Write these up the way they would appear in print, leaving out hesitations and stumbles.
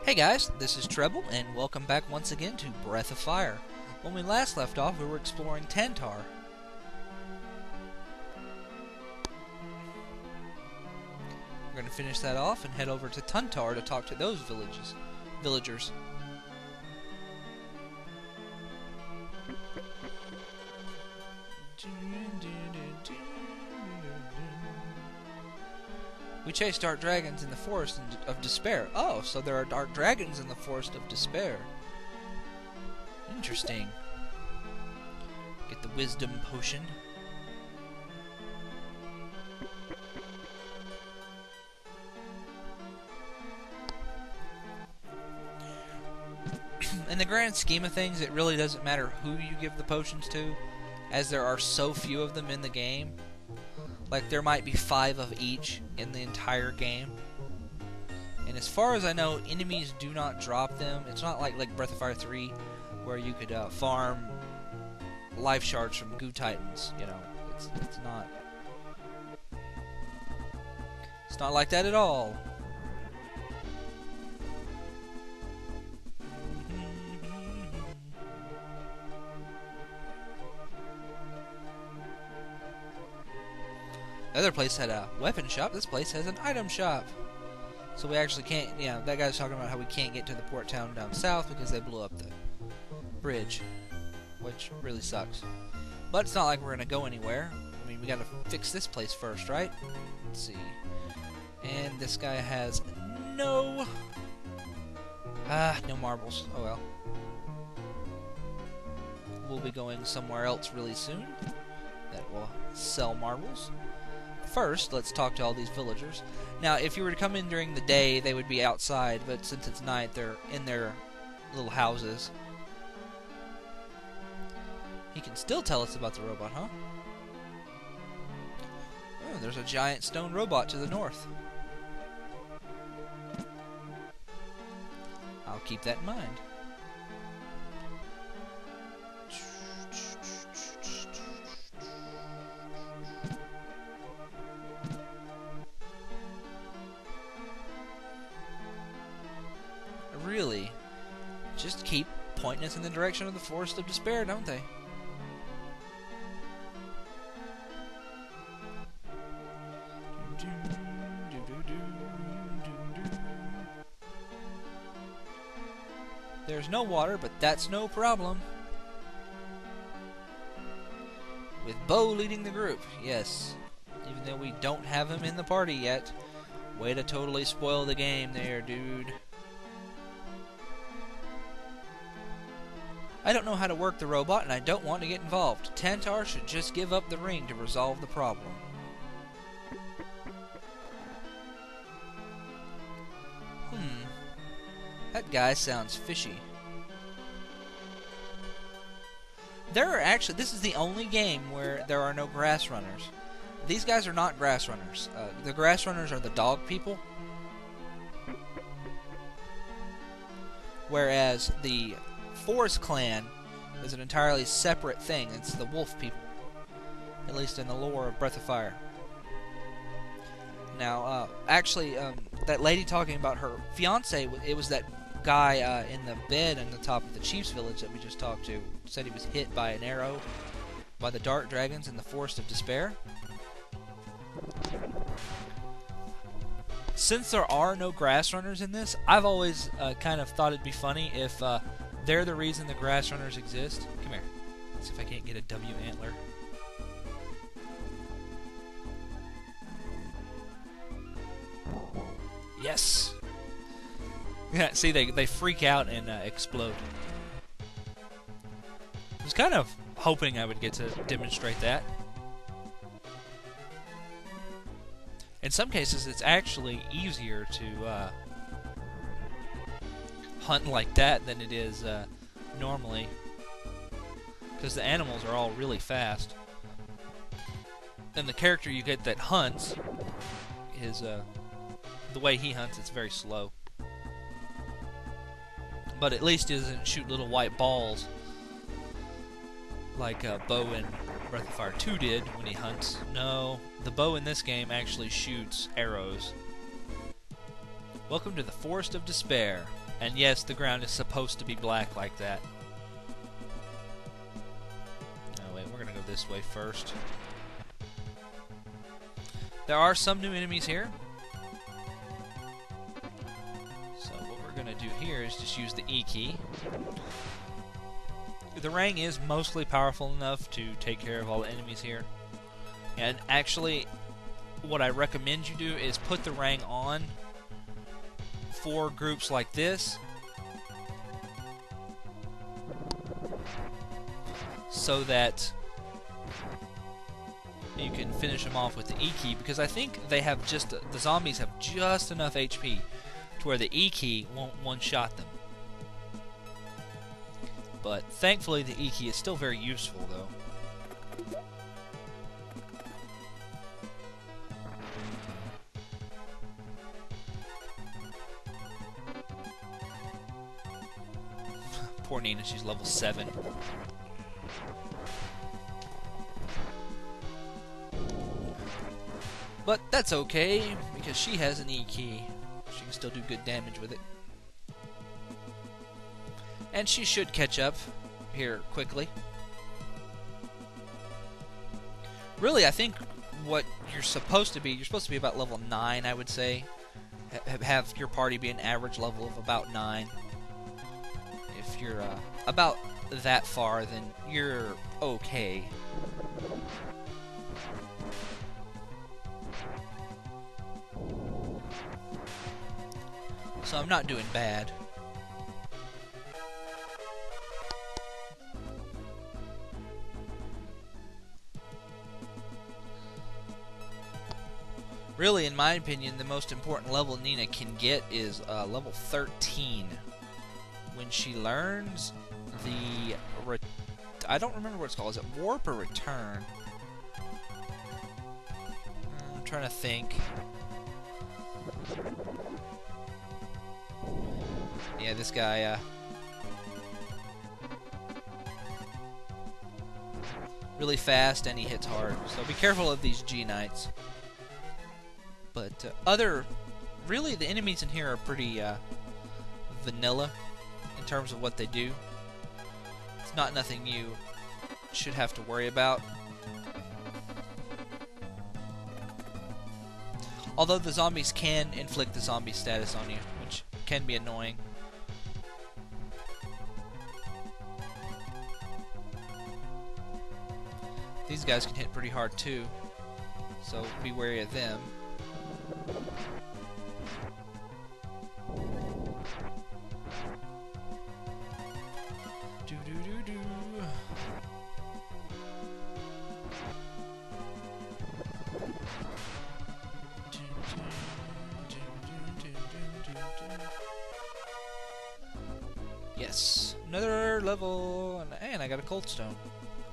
Hey guys, this is Treble, and welcome back once again to Breath of Fire. When we last left off, we were exploring Tantar. We're going to finish that off and head over to Tantar to talk to those villagers. We chase dark dragons in the forest of despair. Oh, so there are dark dragons in the forest of despair. Interesting. Get the wisdom potion. In the grand scheme of things, it really doesn't matter who you give the potions to, as there are so few of them in the game. Like, there might be 5 of each in the entire game. And as far as I know, enemies do not drop them. It's not like Breath of Fire 3, where you could farm life shards from goo titans. You know, it's not like that at all. The other place had a weapon shop. This place has an item shop. So we actually can't, that guy's talking about how we can't get to the port town down south because they blew up the bridge, which really sucks. But it's not like we're going to go anywhere. I mean, we got to fix this place first, right? Let's see. And this guy has no marbles. Oh well. We'll be going somewhere else really soon that will sell marbles. First, let's talk to all these villagers. Now, if you were to come in during the day, they would be outside, but since it's night, they're in their little houses. He can still tell us about the robot, huh? Oh, there's a giant stone robot to the north. I'll keep that in mind. Really, just keep pointing us in the direction of the Forest of Despair, don't they? There's no water, but that's no problem. With Bo leading the group, yes. Even though we don't have him in the party yet. Way to totally spoil the game there, dude. I don't know how to work the robot, and I don't want to get involved. Tantar should just give up the ring to resolve the problem. That guy sounds fishy. There are actually... This is the only game where there are no grass runners. These guys are not grass runners. The grass runners are the dog people. Whereas the Forest Clan is an entirely separate thing. It's the wolf people, at least in the lore of Breath of Fire. Now, actually, that lady talking about her fiance, it was that guy in the bed on the top of the chief's village that we just talked to. Said he was hit by an arrow by the dark dragons in the Forest of Despair. Since there are no grass runners in this, I've always kind of thought it'd be funny if they're the reason the grass runners exist. Come here. Let's see if I can't get a W antler. Yes! Yeah, see, they freak out and explode. I was kind of hoping I would get to demonstrate that. In some cases, it's actually easier to hunt like that than it is normally, because the animals are all really fast, and the character you get that hunts is the way he hunts. It's very slow, but at least he doesn't shoot little white balls like Bo in Breath of Fire 2 did when he hunts. No, the bow in this game actually shoots arrows. Welcome to the Forest of Despair. And yes, the ground is supposed to be black like that. Oh wait, we're gonna go this way first. There are some new enemies here. So what we're gonna do here is just use the E.Key. The Rang is mostly powerful enough to take care of all the enemies here. And actually, what I recommend you do is put the Rang on for groups like this, so that you can finish them off with the E.Key, because I think they have just, the zombies have just enough HP to where the E.Key won't one-shot them. But thankfully the E.Key is still very useful though. Poor Nina, she's level 7. But that's okay, because she has an E.Key. She can still do good damage with it. And she should catch up here quickly. Really, I think what you're supposed to be about level 9, I would say. Have your party be an average level of about 9. If you're about that far, then you're okay. So I'm not doing bad. Really, in my opinion, the most important level Nina can get is level 13. When she learns the... I don't remember what it's called. Is it Warp or Return? I'm trying to think. Yeah, this guy, really fast, and he hits hard. So be careful of these G-Knights. But really, the enemies in here are pretty vanilla in terms of what they do. It's not nothing you should have to worry about. Although the zombies can inflict the zombie status on you, which can be annoying. These guys can hit pretty hard too, so be wary of them. Yes, another level, and I got a cold stone.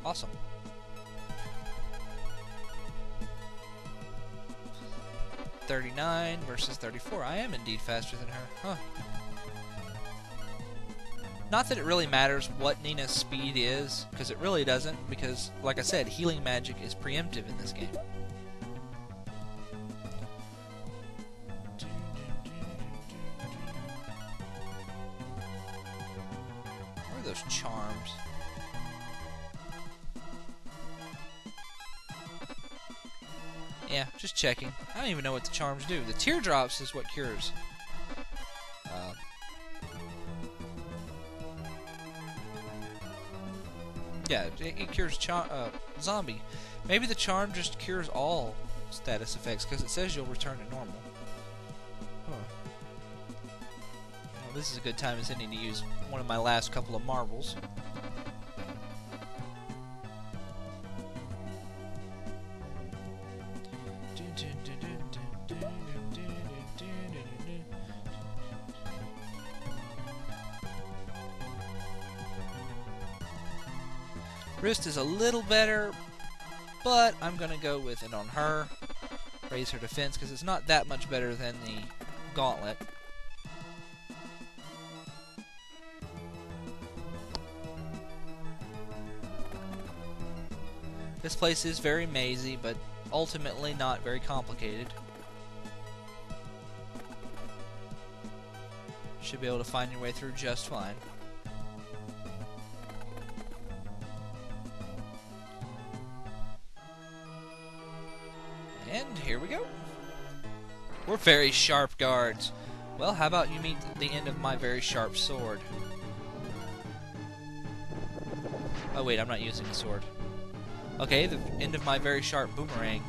Awesome. $39 versus 34. I am indeed faster than her. Huh. Not that it really matters what Nina's speed is, because it really doesn't, because, like I said, healing magic is preemptive in this game. Where are those charms? Yeah, just checking. I don't even know what the charms do. The teardrops is what cures. Yeah, it cures zombie. Maybe the charm just cures all status effects, because it says you'll return to normal. Huh. Well, this is a good time as any to use one of my last couple of marbles. Wrist is a little better, but I'm going to go with it on her. Raise her defense, because it's not that much better than the gauntlet. This place is very mazy, but ultimately not very complicated. Should be able to find your way through just fine. And here we go. We're very sharp guards. Well, how about you meet the end of my very sharp sword? Oh wait, I'm not using a sword. Okay, the end of my very sharp boomerang.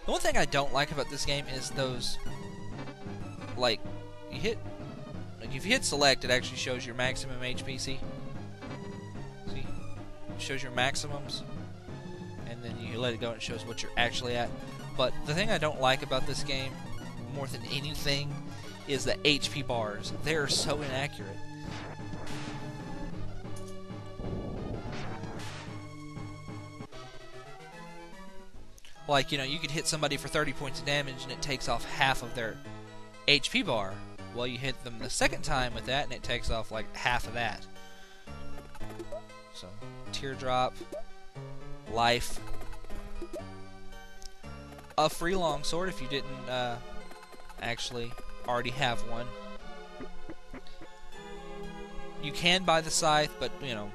The one thing I don't like about this game is those, like, if you hit select, it actually shows your maximum HP, see? See? It shows your maximums, and then you let it go and it shows what you're actually at. But the thing I don't like about this game, more than anything, is the HP bars. They're so inaccurate. Like, you know, you could hit somebody for 30 points of damage and it takes off half of their HP bar. Well, you hit them the second time with that and it takes off like half of that. So, teardrop, life, a free longsword if you didn't actually already have one. You can buy the scythe, but, you know,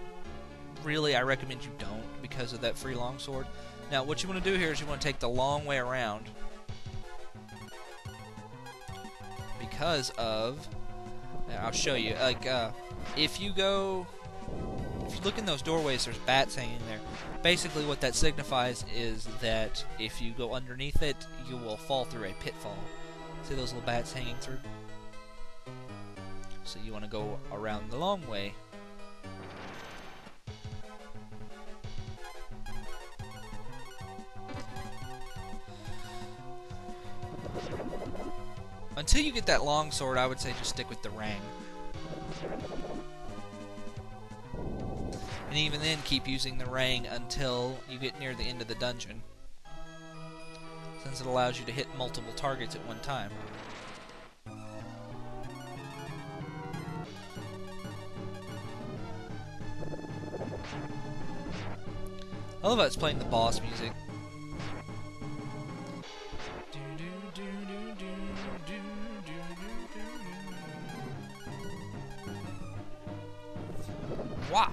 really I recommend you don't because of that free longsword. Now, what you want to do here is you want to take the long way around because of, I'll show you, like, if you look in those doorways, there's bats hanging there. Basically what that signifies is that if you go underneath it, you will fall through a pitfall. See those little bats hanging through? So you want to go around the long way. Until you get that long sword, I would say just stick with the rang. And even then, keep using the rang until you get near the end of the dungeon, since it allows you to hit multiple targets at one time. I love how it's playing the boss music. Wow.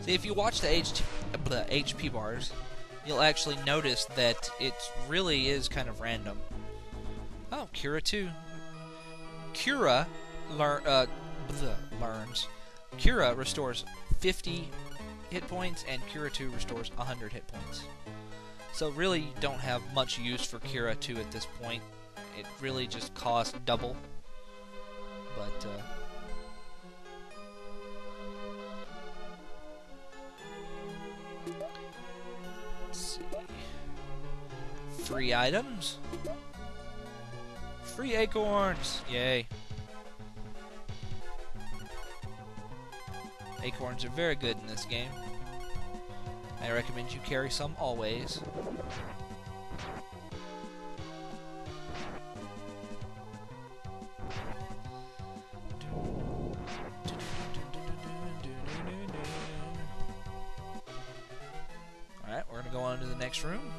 See, if you watch the HP bars, you'll actually notice that it really is kind of random. Oh, Cura 2. Cura learns. Cura restores 50 hit points, and Cura 2 restores 100 hit points. So really, you don't have much use for Cura 2 at this point. It really just costs double. But, let's see. Free items. Free acorns! Yay. Acorns are very good in this game. I recommend you carry some always. Alright, we're going to go on to the next room.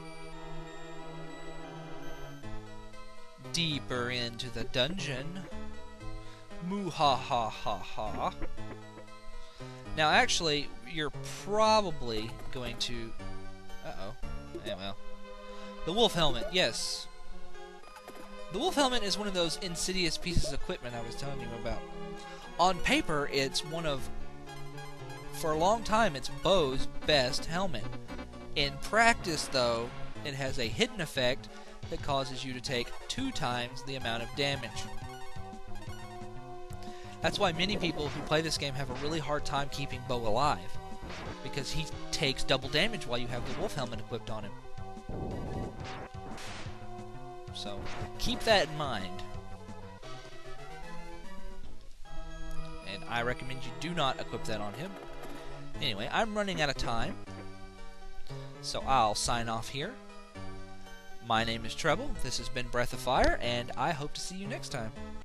Deeper into the dungeon. Moo ha ha ha ha. Now, actually, you're probably going to... Uh-oh. Yeah, well. The wolf helmet, yes. The wolf helmet is one of those insidious pieces of equipment I was telling you about. On paper, it's one of... For a long time, it's Bo's best helmet. In practice, though, it has a hidden effect that causes you to take 2 times the amount of damage. That's why many people who play this game have a really hard time keeping Bo alive, because he takes double damage while you have the wolf helmet equipped on him. So, keep that in mind. And I recommend you do not equip that on him. Anyway, I'm running out of time, so I'll sign off here. My name is Treble, this has been Breath of Fire, and I hope to see you next time.